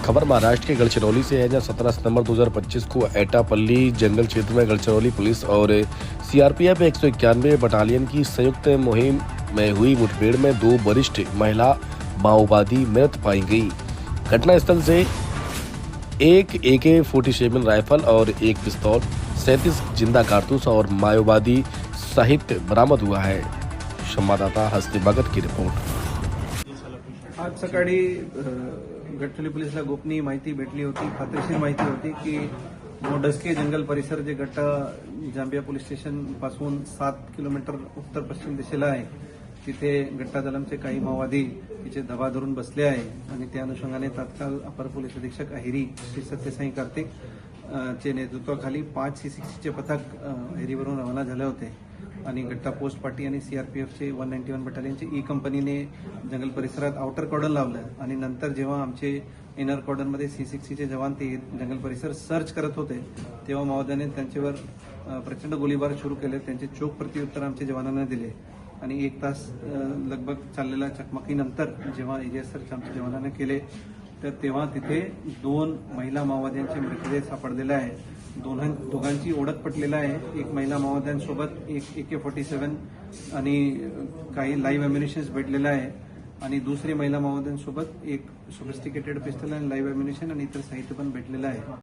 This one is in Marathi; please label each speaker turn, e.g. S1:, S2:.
S1: खबर महाराष्ट्र के गढ़चिरौली से है, जहां 17 सितंबर 2025 को एटापल्ली जंगल क्षेत्र में गढ़चिरौली पुलिस और सीआरपीएफ 191 बटालियन की संयुक्त मुहिम में हुई मुठभेड़ में 2 वरिष्ठ महिला माओवादी मृत पाई गई। घटनास्थल से एक AK-47 राइफल और एक पिस्तौल, 37 जिंदा कारतूस और माओवादी साहित्य बरामद हुआ है। संवाददाता हस्ती भगत की रिपोर्ट।
S2: आज सकाळी गडचिरोली पोलिसला गोपनीय माहिती भेटली होती, खात्रीशीर माहिती होती की मोडस्के जंगल परिसर जे गट्टा जांबिया पोलीस स्टेशन पासून 7 किलोमीटर उत्तर पश्चिम दिशेला आहे, तिथे गट्टा दलमचे काही माओवादी तिचे धबा धरून बसले आहे आणि त्या अनुषंगाने तात्काळ अपर पोलीस अधीक्षक अहिरी श्री सत्यसाई कार्तिक चे नेतृत्वाखाली 5 C60चे पथक अहिरीवरून रवाना झाले होते आणि गट्टा पोस्ट पार्टी आणि सीआरपीएफचे 191 बटालियनची ई कंपनीने जंगल परिसरात आउटर कॉर्डन लावलं आणि नंतर जेव्हा आमचे इनर कॉर्डनमध्ये C60चे जवान ते जंगल परिसर सर्च करत होते, तेव्हा माओवाद्यांनी त्यांच्यावर प्रचंड गोळीबार सुरू केले। त्यांचे चोख प्रत्युत्तर आमच्या जवानांना दिले आणि 1 तास लगभग चाललेल्या चकमकीनंतर जेव्हा एरिया सर्च आमच्या जवानांनी केले, तर तेव्हा तिथे 2 महिला माओवाद्यांचे मृतदेह सापडलेले आहे। दोघांची ओळख पटलेला आहे। एक महिला माओवाद्यांसोबत एक AK-47 आणि काही लाईव्ह अम्युनिशन्स भेटलेला आहे आणि दुसरी महिला माओवाद्यांसोबत एक सोफिस्टिकेटेड पिस्टल आणि लाईव्ह अम्युनिशन आणि इतर साहित्य पण भेटलेलं आहे।